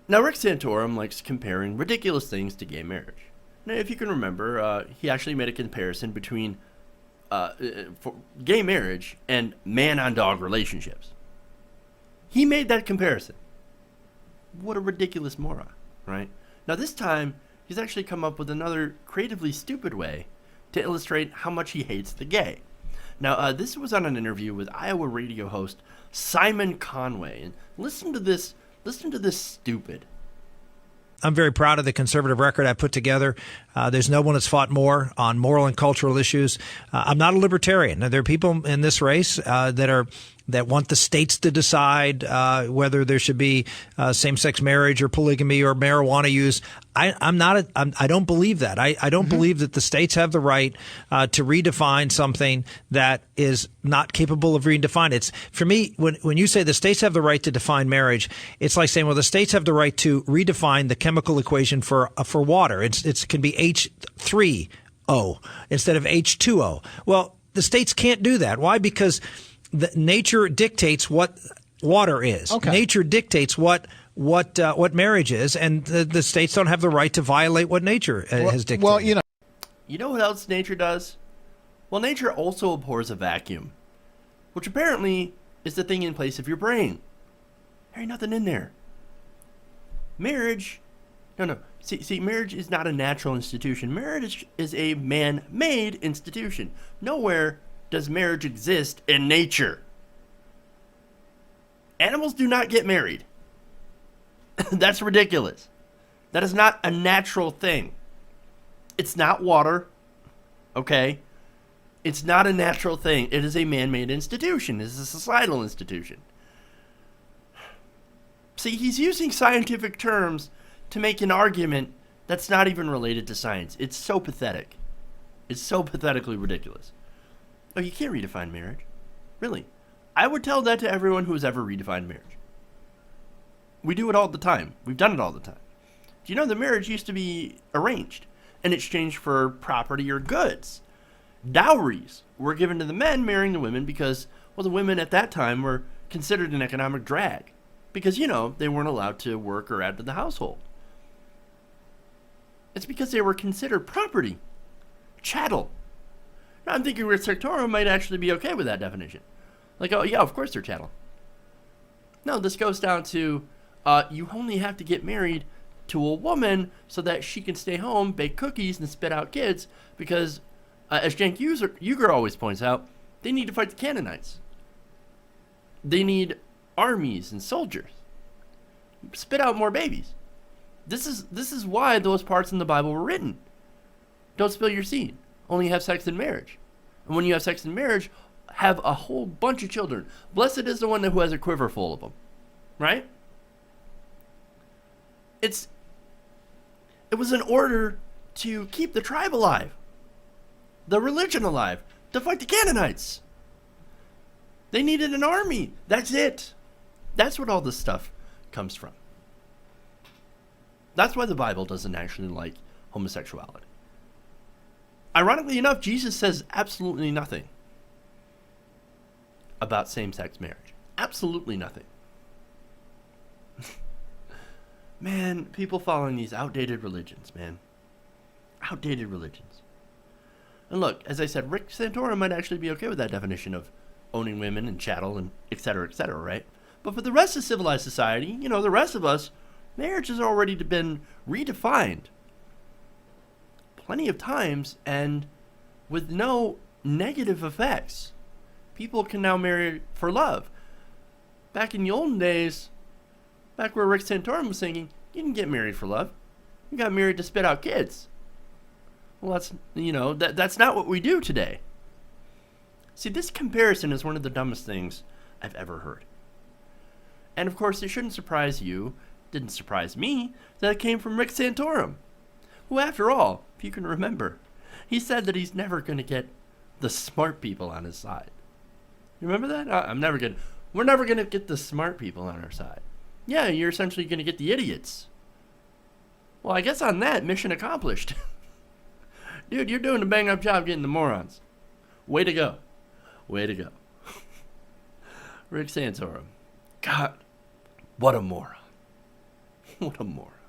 Now, Rick Santorum likes comparing ridiculous things to gay marriage. Now, if you can remember, he actually made a comparison between for gay marriage and man-on-dog relationships. He made that comparison. What a ridiculous moron, right? Now, this time, he's actually come up with another creatively stupid way to illustrate how much he hates the gay. Now, this was on an interview with Iowa radio host Simon Conway. And listen to this stupid. I'm very proud of the conservative record I put together. There's no one that's fought more on moral and cultural issues. I'm not a libertarian. Now, there are people in this race that want the states to decide whether there should be same-sex marriage or polygamy or marijuana use. I don't believe that. I don't believe that the states have the right to redefine something that is not capable of redefining. It's, for me, when you say the states have the right to define marriage, it's like saying, well, the states have the right to redefine the chemical equation for water. It can be H3O instead of H2O. Well, the states can't do that. Why? Because nature dictates what water is. Okay. Nature dictates what marriage is, and the states don't have the right to violate what nature has dictated. Well, You know what else nature does? Well, nature also abhors a vacuum, which apparently is the thing in place of your brain. There ain't nothing in there. Marriage, no. See, marriage is not a natural institution. Marriage is a man-made institution. Nowhere does marriage exist in nature. Animals do not get married. That's ridiculous. That is not a natural thing. It's not water, okay? It's not a natural thing. It is a man-made institution. It is a societal institution. See, he's using scientific terms to make an argument that's not even related to science. It's so pathetic. It's so pathetically ridiculous. Oh, you can't redefine marriage. Really. I would tell that to everyone who has ever redefined marriage. We do it all the time. We've done it all the time. Do you know that marriage used to be arranged in exchange for property or goods? Dowries were given to the men marrying the women because, well, the women at that time were considered an economic drag because, they weren't allowed to work or add to the household. It's because they were considered property, chattel. Now, I'm thinking Rick Santorum might actually be okay with that definition. Like, oh, yeah, of course they're chattel. No, this goes down to you only have to get married to a woman so that she can stay home, bake cookies, and spit out kids because, as Cenk Uygur always points out, they need to fight the Canaanites. They need armies and soldiers. Spit out more babies. This is why those parts in the Bible were written. Don't spill your seed. Only have sex in marriage. And when you have sex in marriage, have a whole bunch of children. Blessed is the one who has a quiver full of them. Right? It was in order to keep the tribe alive. The religion alive. To fight the Canaanites. They needed an army. That's it. That's what all this stuff comes from. That's why the Bible doesn't actually like homosexuality. Ironically enough, Jesus says absolutely nothing about same-sex marriage. Absolutely nothing. Man, people following these outdated religions, man. Outdated religions. And look, as I said, Rick Santorum might actually be okay with that definition of owning women and chattel and et cetera, right? But for the rest of civilized society, the rest of us, marriage has already been redefined plenty of times and with no negative effects. People can now marry for love. Back in the olden days, back where Rick Santorum was singing, you didn't get married for love. You got married to spit out kids. Well, that's not what we do today. See, this comparison is one of the dumbest things I've ever heard. And of course, it shouldn't surprise you, didn't surprise me, that it came from Rick Santorum, who, after all, if you can remember, he said that he's never going to get the smart people on his side. You remember that? We're never going to get the smart people on our side. Yeah, you're essentially going to get the idiots. Well, I guess on that, mission accomplished. Dude, you're doing a bang-up job getting the morons. Way to go. Way to go. Rick Santorum. God, what a moron. What a moron.